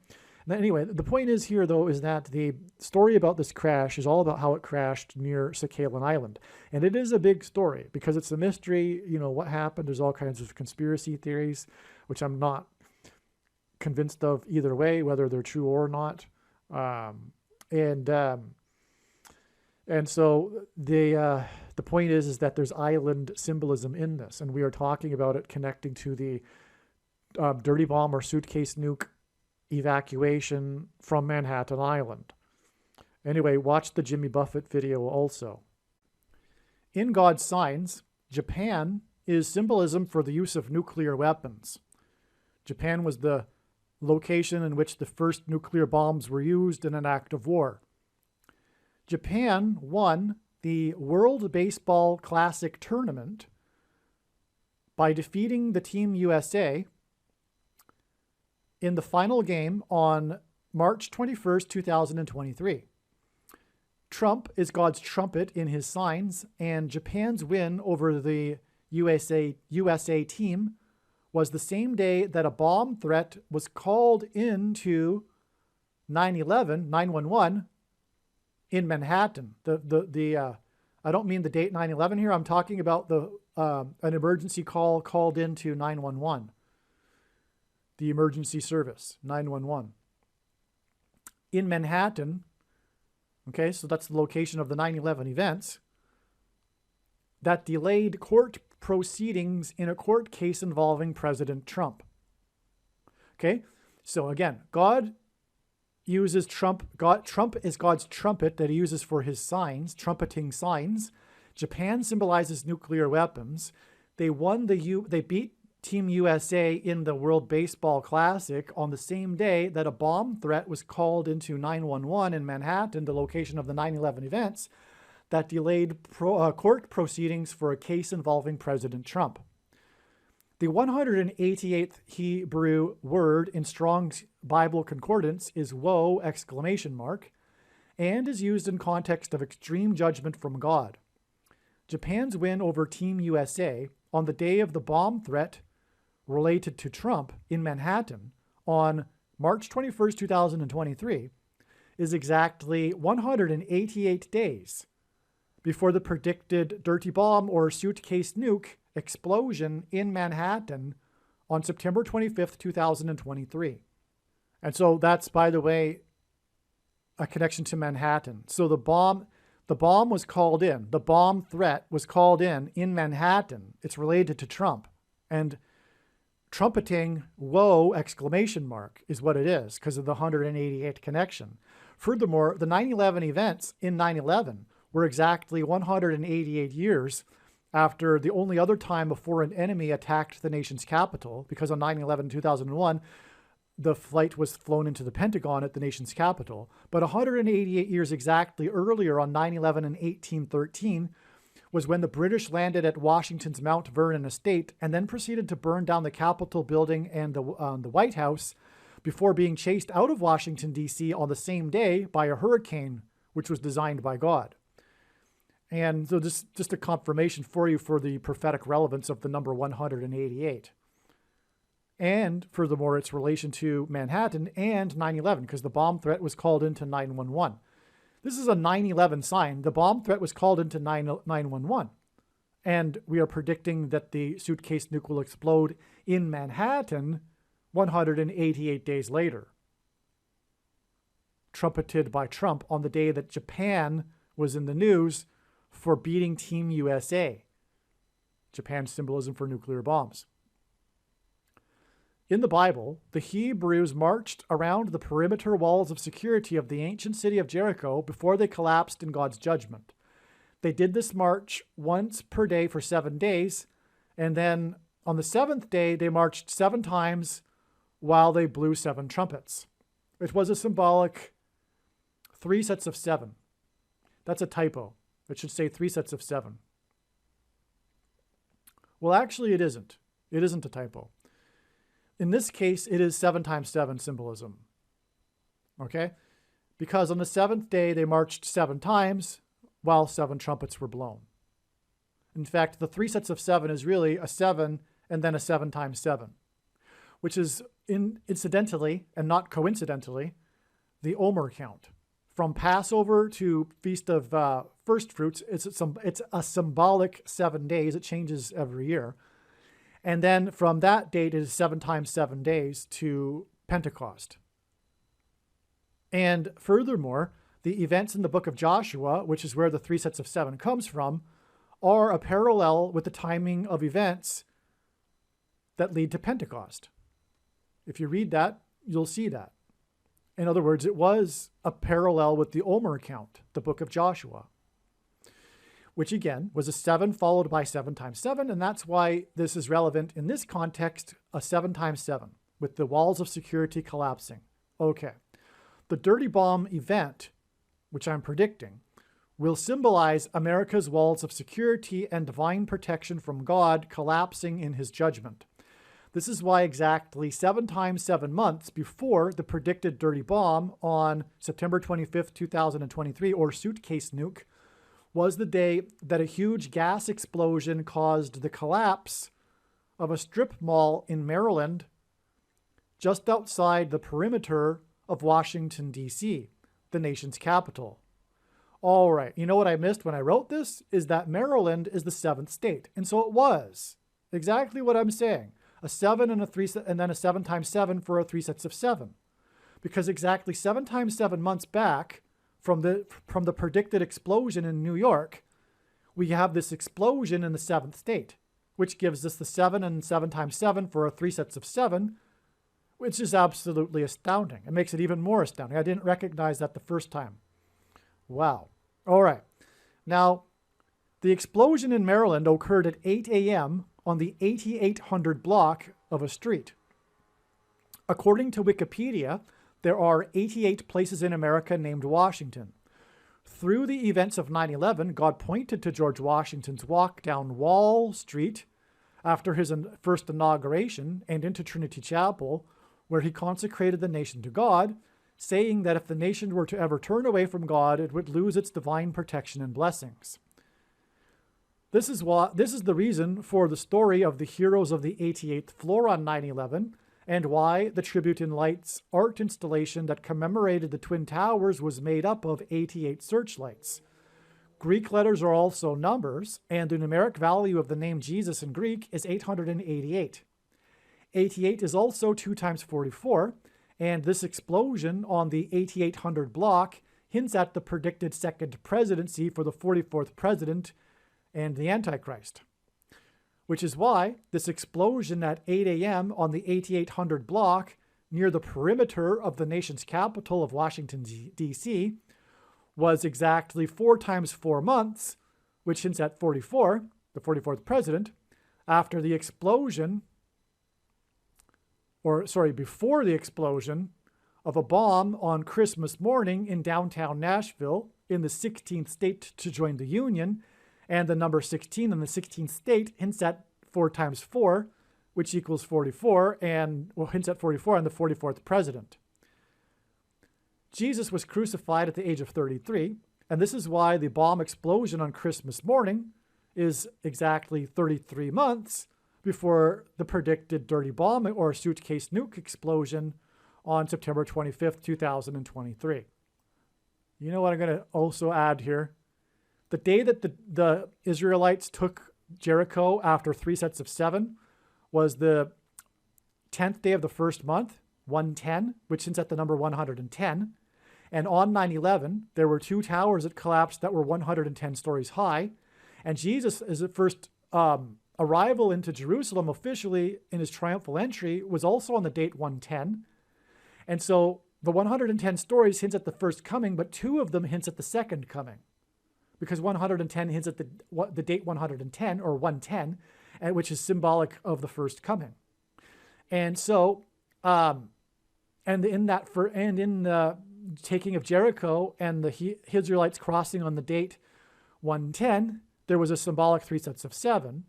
Speaker 1: Anyway, the point is here, though, is that the story about this crash is all about how it crashed near Sakhalin Island. And it is a big story because it's a mystery, what happened. There's all kinds of conspiracy theories, which I'm not convinced of either way, whether they're true or not. And so the the point is that there's island symbolism in this, and we are talking about it connecting to the dirty bomb or suitcase nuke evacuation from Manhattan Island. Anyway, watch the Jimmy Buffett video also. In God's signs, Japan is symbolism for the use of nuclear weapons. Japan was the location in which the first nuclear bombs were used in an act of war. Japan won the World Baseball Classic Tournament by defeating the Team USA in the final game on March 21st, 2023. Trump is God's trumpet in his signs, and Japan's win over the USA team was the same day that a bomb threat was called into 911 in Manhattan. I don't mean the date 9/11 here. I'm talking about an emergency call called into 911, the emergency service 911 in Manhattan. Okay, so that's the location of the 9/11 events that delayed court proceedings in a court case involving President Trump. Okay, so again, God uses Trump. Trump is God's trumpet that he uses for his signs, trumpeting signs. Japan symbolizes nuclear weapons. They beat Team USA in the World Baseball Classic on the same day that a bomb threat was called into 911 in Manhattan, the location of the 9/11 events, that delayed court proceedings for a case involving President Trump. The 188th Hebrew word in Strong's Bible Concordance is woe! And is used in context of extreme judgment from God. Japan's win over Team USA on the day of the bomb threat related to Trump in Manhattan on March 21st, 2023, is exactly 188 days before the predicted dirty bomb or suitcase nuke explosion in Manhattan on September 25th, 2023. And so that's, by the way, a connection to Manhattan. So the bomb was called in. The bomb threat was called in Manhattan. It's related to Trump. And trumpeting woe! Is what it is because of the 188 connection. Furthermore, the 9/11 events in 9/11 were exactly 188 years after the only other time a foreign enemy attacked the nation's capital, because on 9/11 2001, the flight was flown into the Pentagon at the nation's capital. But 188 years exactly earlier, on 9/11 in 1813, was when the British landed at Washington's Mount Vernon estate and then proceeded to burn down the Capitol building and the White House before being chased out of Washington, D.C. on the same day by a hurricane, which was designed by God. And so this just a confirmation for you for the prophetic relevance of the number 188. And furthermore, its relation to Manhattan and 9/11, because the bomb threat was called into 911. This is a 9/11 sign. The bomb threat was called into 911. And we are predicting that the suitcase nuke will explode in Manhattan 188 days later. Trumpeted by Trump on the day that Japan was in the news for beating Team USA. Japan's symbolism for nuclear bombs. In the Bible, the Hebrews marched around the perimeter walls of security of the ancient city of Jericho before they collapsed in God's judgment. They did this march once per day for 7 days, and then on the 7th day, they marched 7 times while they blew 7 trumpets. It was a symbolic 3 sets of 7. That's a typo. It should say 3 sets of 7. Well, actually, it isn't. It isn't a typo. In this case, it is 7 times 7 symbolism. Okay? Because on the 7th day, they marched 7 times while 7 trumpets were blown. In fact, the 3 sets of 7 is really a 7 and then a 7 times 7, which is incidentally and not coincidentally the Omer count. From Passover to Feast of First Fruits, it's a symbolic 7 days. It changes every year. And then from that date, it is 7 times 7 days to Pentecost. And furthermore, the events in the book of Joshua, which is where the 3 sets of 7 comes from, are a parallel with the timing of events that lead to Pentecost. If you read that, you'll see that. In other words, it was a parallel with the Omer account, the book of Joshua, which again was a 7 followed by 7 times 7, and that's why this is relevant in this context, a 7 times 7, with the walls of security collapsing. Okay. The dirty bomb event, which I'm predicting, will symbolize America's walls of security and divine protection from God collapsing in his judgment. This is why exactly 7 times 7 months before the predicted dirty bomb on September 25th, 2023, or suitcase nuke, was the day that a huge gas explosion caused the collapse of a strip mall in Maryland just outside the perimeter of Washington, D.C., the nation's capital. All right, you know what I missed when I wrote this? Is that Maryland is the 7th state. And so it was exactly what I'm saying. A 7 and a 3, and then a 7 times 7 for 3 sets of 7. Because exactly 7 times 7 months back from the predicted explosion in New York, we have this explosion in the 7th state, which gives us the 7 and 7 times 7 for 3 sets of 7, which is absolutely astounding. It makes it even more astounding. I didn't recognize that the first time. Wow. All right. Now, the explosion in Maryland occurred at 8 a.m. on the 8800 block of a street. According to Wikipedia, there are 88 places in America named Washington. Through the events of 9/11, God pointed to George Washington's walk down Wall Street after his first inauguration and into Trinity Chapel, where he consecrated the nation to God, saying that if the nation were to ever turn away from God, it would lose its divine protection and blessings. This is the reason for the story of the heroes of the 88th floor on 9/11, and why the Tribute in Lights art installation that commemorated the Twin Towers was made up of 88 searchlights. Greek letters are also numbers, and the numeric value of the name Jesus in Greek is 888. 88 is also 2 times 44, and this explosion on the 8800 block hints at the predicted second presidency for the 44th president and the Antichrist. Which is why this explosion at 8 a.m. on the 8800 block near the perimeter of the nation's capital of Washington, D.C. was exactly 4 times 4 months, which hints at 44, the 44th president, after the explosion, before the explosion of a bomb on Christmas morning in downtown Nashville in the 16th state to join the Union, and the number 16 in the 16th state hints at 4 times 4, which equals 44, and hints at 44 and the 44th president. Jesus was crucified at the age of 33, and this is why the bomb explosion on Christmas morning is exactly 33 months before the predicted dirty bomb or suitcase nuke explosion on September 25th, 2023. You know what I'm going to also add here? The day that the Israelites took Jericho after 3 sets of 7 was the 10th day of the first month, 110, which hints at the number 110. And on 9/11, there were 2 towers that collapsed that were 110 stories high. And Jesus, as the first arrival into Jerusalem officially in his triumphal entry, was also on the date 110. And so the 110 stories hints at the first coming, but 2 of them hints at the second coming. Because 110 hints at the date 110 or 110, which is symbolic of the first coming. And so, and in the taking of Jericho and the Israelites crossing on the date 110, there was a symbolic 3 sets of 7.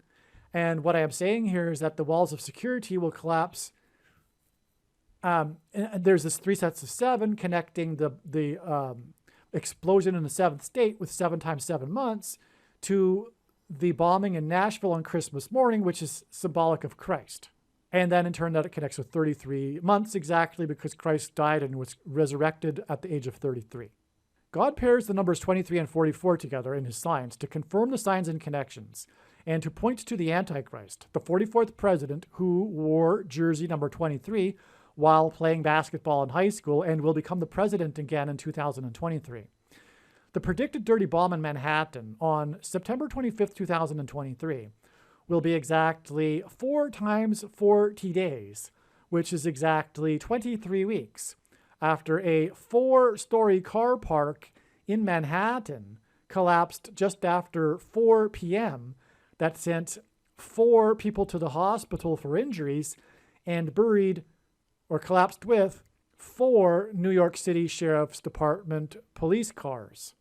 Speaker 1: And what I am saying here is that the walls of security will collapse. And there's this 3 sets of 7 connecting the explosion in the 7th state with 7 times 7 months to the bombing in Nashville on Christmas morning, which is symbolic of Christ. And then in turn that it connects with 33 months exactly because Christ died and was resurrected at the age of 33. God pairs the numbers 23 and 44 together in his signs to confirm the signs and connections and to point to the Antichrist, the 44th president who wore jersey number 23 while playing basketball in high school and will become the president again in 2023. The predicted dirty bomb in Manhattan on September 25th, 2023 will be exactly 4 times 40 days, which is exactly 23 weeks, after a 4-story car park in Manhattan collapsed just after 4 p.m. that sent 4 people to the hospital for injuries and buried or collapsed with 4 New York City Sheriff's Department police cars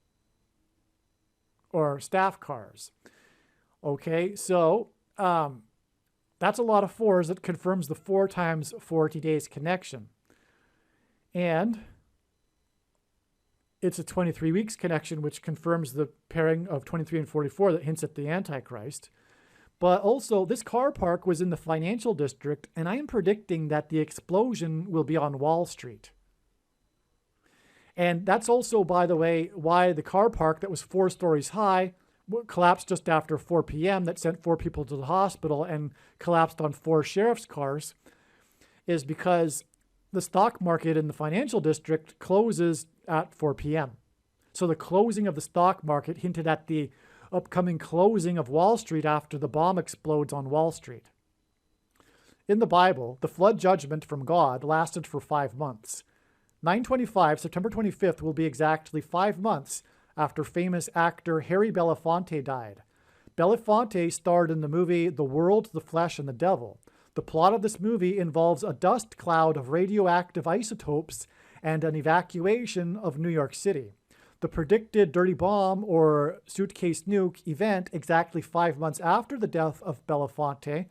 Speaker 1: or staff cars. Okay, so that's a lot of 4s. That confirms the 4 times 40 days connection. And it's a 23 weeks connection, which confirms the pairing of 23 and 44 that hints at the Antichrist. But also, this car park was in the financial district, and I am predicting that the explosion will be on Wall Street. And that's also, by the way, why the car park that was 4 stories high collapsed just after 4 p.m. that sent 4 people to the hospital and collapsed on 4 sheriff's cars, is because the stock market in the financial district closes at 4 p.m. So the closing of the stock market hinted at the upcoming closing of Wall Street after the bomb explodes on Wall Street. In the Bible, the flood judgment from God lasted for 5 months. 9/25, September 25th, will be exactly 5 months after famous actor Harry Belafonte died. Belafonte starred in the movie The World, the Flesh, and the Devil. The plot of this movie involves a dust cloud of radioactive isotopes and an evacuation of New York City. The predicted dirty bomb or suitcase nuke event exactly 5 months after the death of Belafonte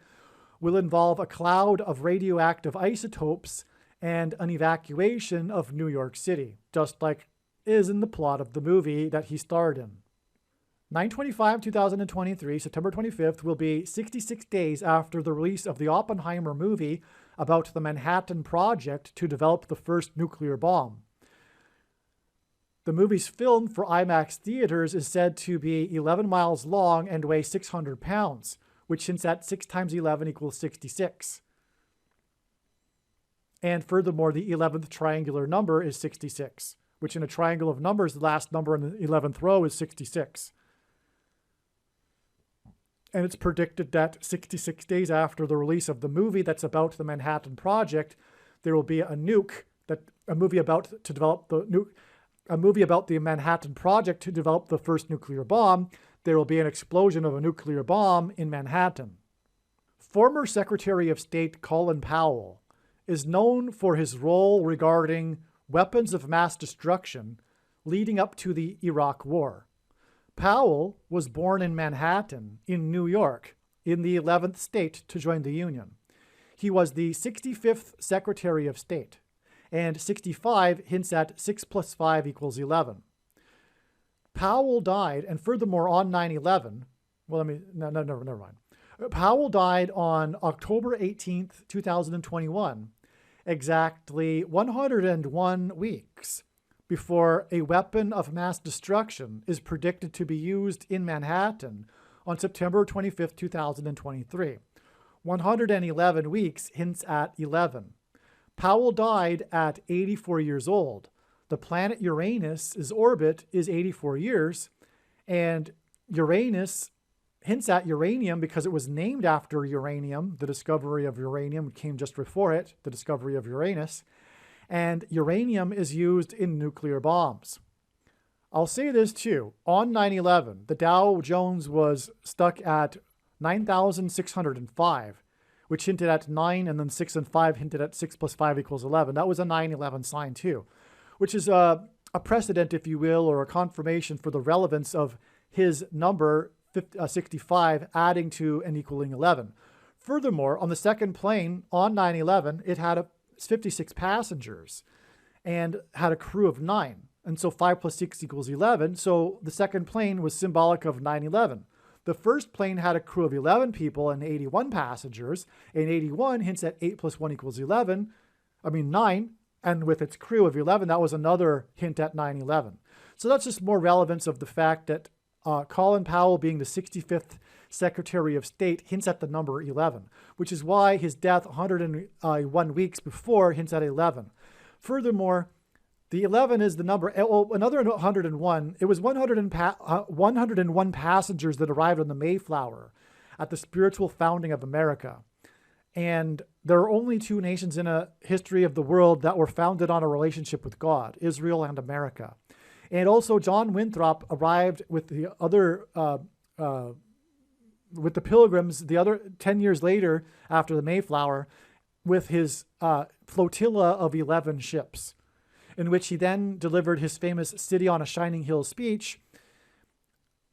Speaker 1: will involve a cloud of radioactive isotopes and an evacuation of New York City, just like is in the plot of the movie that he starred in. 9/25/2023, September 25th, will be 66 days after the release of the Oppenheimer movie about the Manhattan Project to develop the first nuclear bomb. The movie's film for IMAX theaters is said to be 11 miles long and weigh 600 pounds, which hints at 6 times 11 equals 66. And furthermore, the 11th triangular number is 66, which in a triangle of numbers, the last number in the 11th row is 66. And it's predicted that 66 days after the release of the movie that's about the Manhattan Project, there will be a movie about the Manhattan Project to develop the first nuclear bomb. There will be an explosion of a nuclear bomb in Manhattan. Former Secretary of State Colin Powell is known for his role regarding weapons of mass destruction leading up to the Iraq War. Powell was born in Manhattan, in New York, in the 11th state to join the Union. He was the 65th Secretary of State, and 65 hints at 6 plus 5 equals 11. Powell died, and furthermore on 9/11, never mind. Powell died on October 18th, 2021, exactly 101 weeks before a weapon of mass destruction is predicted to be used in Manhattan on September 25th, 2023. 111 weeks hints at 11. Powell died at 84 years old. The planet Uranus's orbit is 84 years, and Uranus hints at uranium because it was named after uranium. The discovery of uranium came just before it, the discovery of Uranus. And uranium is used in nuclear bombs. I'll say this too. On 9/11, the Dow Jones was stuck at 9,605, which hinted at 9, and then 6 and 5 hinted at 6 plus 5 equals 11. That was a 9/11 sign too, which is a precedent, if you will, or a confirmation for the relevance of his number 65 adding to and equaling 11. Furthermore, on the second plane on 9/11, it had 56 passengers and had a crew of 9. And so 5 plus 6 equals 11. So the second plane was symbolic of 9/11. The first plane had a crew of 11 people and 81 passengers, and 81 hints at 8 plus 1 equals 9, and with its crew of 11, that was another hint at 9/11. So that's just more relevance of the fact that Colin Powell, being the 65th Secretary of State, hints at the number 11, which is why his death 101 weeks before hints at 11. Furthermore, The 11 is the number. Oh, another 101. It was 101 passengers that arrived on the Mayflower at the spiritual founding of America. And there are only two nations in a history of the world that were founded on a relationship with God, Israel and America. And also John Winthrop arrived with the other, with the Pilgrims, the other 10 years later after the Mayflower, with his flotilla of 11 ships, in which he then delivered his famous City on a Shining Hill speech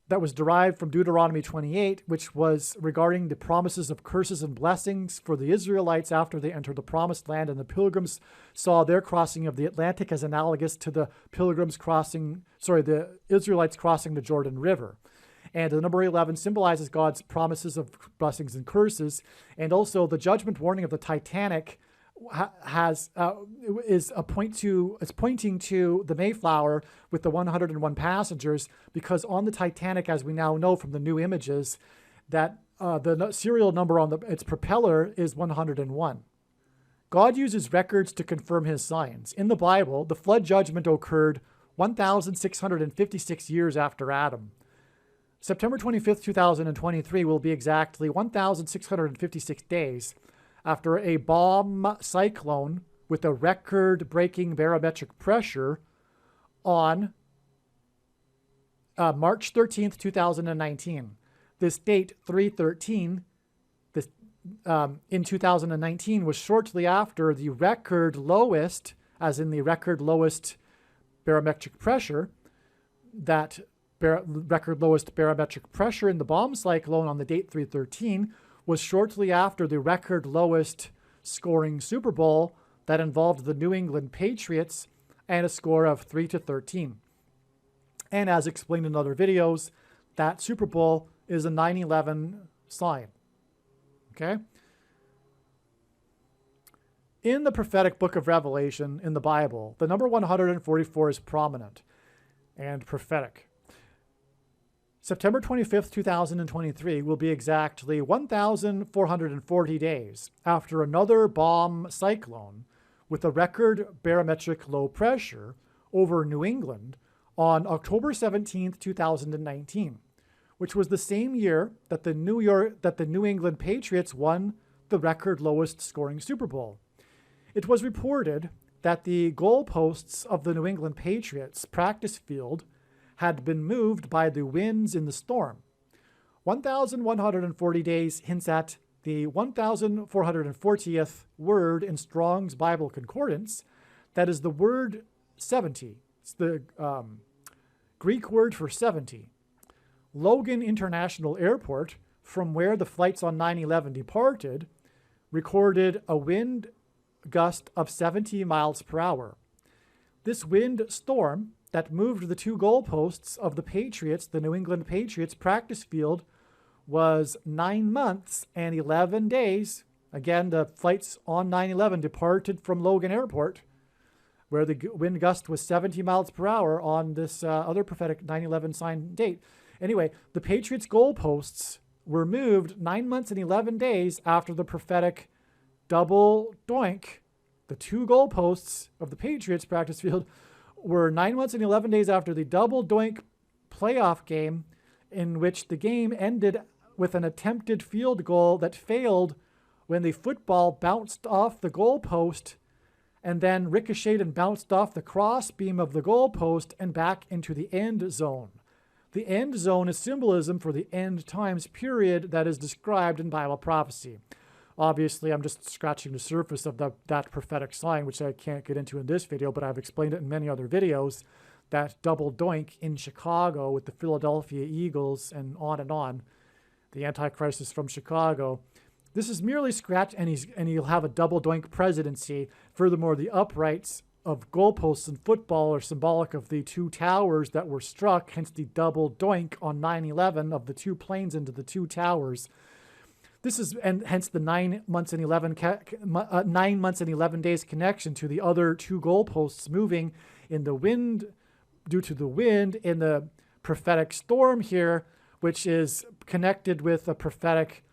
Speaker 1: that was derived from Deuteronomy 28, which was regarding the promises of curses and blessings for the Israelites after they entered the Promised Land, and the Pilgrims saw their crossing of the Atlantic as analogous to the the Israelites crossing the Jordan River. And the number 11 symbolizes God's promises of blessings and curses, and also the judgment warning of the Titanic is pointing to the Mayflower with the 101 passengers, because on the Titanic, as we now know from the new images, that the serial number on its propeller is 101. God uses records to confirm his signs. In the Bible, the flood judgment occurred 1,656 years after Adam. September 25th, 2023 will be exactly 1,656 days after a bomb cyclone with a record-breaking barometric pressure on March 13th, 2019. This date, 3/13, in 2019, was shortly after the record lowest, as in the record lowest barometric pressure, record lowest barometric pressure in the bomb cyclone on the date 3/13 was shortly after the record lowest scoring Super Bowl that involved the New England Patriots and a score of 3-13. And as explained in other videos, that Super Bowl is a 9/11 sign. Okay? In the prophetic book of Revelation in the Bible, the number 144 is prominent and prophetic. September 25th, 2023 will be exactly 1,440 days after another bomb cyclone with a record barometric low pressure over New England on October 17th, 2019, which was the same year that the New England Patriots won the record lowest scoring Super Bowl. It was reported that the goalposts of the New England Patriots practice field had been moved by the winds in the storm. 1,140 days hints at the 1,440th word in Strong's Bible Concordance. That is the word 70. It's the Greek word for 70. Logan International Airport, from where the flights on 9/11 departed, recorded a wind gust of 70 miles per hour. This wind storm that moved the two goalposts of the New England Patriots practice field was 9 months and 11 days. Again, the flights on 9/11 departed from Logan Airport, where the wind gust was 70 miles per hour on this other prophetic 9/11 sign date. Anyway, the Patriots goalposts were moved 9 months and 11 days after the prophetic double doink. The two goalposts of the Patriots practice field were 9 months and 11 days after the double doink playoff game, in which the game ended with an attempted field goal that failed when the football bounced off the goalpost and then ricocheted and bounced off the cross beam of the goalpost and back into the end zone. The end zone is symbolism for the end times period that is described in Bible prophecy. Obviously, I'm just scratching the surface of that prophetic sign, which I can't get into in this video, but I've explained it in many other videos, that double doink in Chicago with the Philadelphia Eagles and on, the Antichrist is from Chicago. This is merely scratch, and he'll have a double doink presidency. Furthermore, the uprights of goalposts in football are symbolic of the two towers that were struck, hence the double doink on 9/11 of the two planes into the two towers. This is, and hence the 9 months and 11 days connection to the other two goalposts moving in the wind, due to the wind in the prophetic storm here, which is connected with a prophetic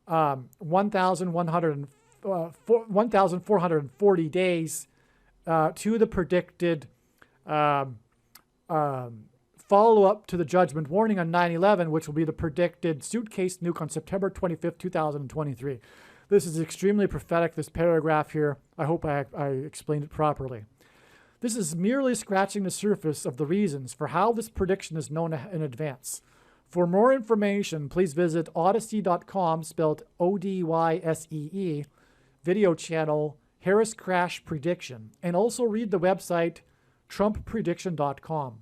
Speaker 1: 1,440 days to the predicted follow-up to the judgment warning on 9/11, which will be the predicted suitcase nuke on September 25th, 2023. This is extremely prophetic, this paragraph here. I hope I explained it properly. This is merely scratching the surface of the reasons for how this prediction is known in advance. For more information, please visit odyssey.com, spelled Odyssee, video channel Harris Crash Prediction, and also read the website trumpprediction.com.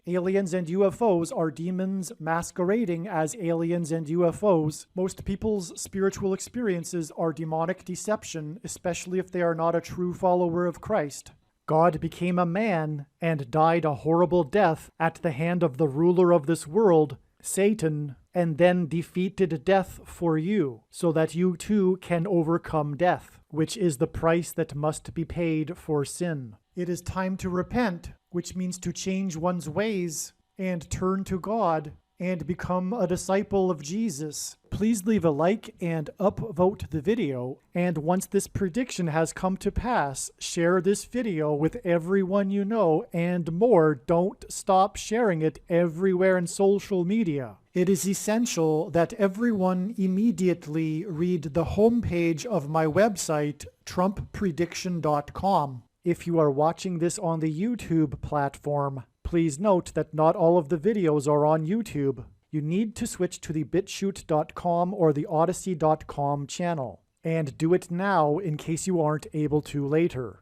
Speaker 1: Aliens and UFOs are demons masquerading as aliens and UFOs. Most people's spiritual experiences are demonic deception, especially if they are not a true follower of Christ. God became a man and died a horrible death at the hand of the ruler of this world, Satan, and then defeated death for you, so that you too can overcome death, which is the price that must be paid for sin. It is time to repent, which means to change one's ways and turn to God and become a disciple of Jesus. Please leave a like and upvote the video. And once this prediction has come to pass, share this video with everyone you know, and more. Don't stop sharing it everywhere in social media. It is essential that everyone immediately read the homepage of my website, trumpprediction.com. If you are watching this on the YouTube platform, please note that not all of the videos are on YouTube. You need to switch to the bitchute.com or the odyssey.com channel. And do it now in case you aren't able to later.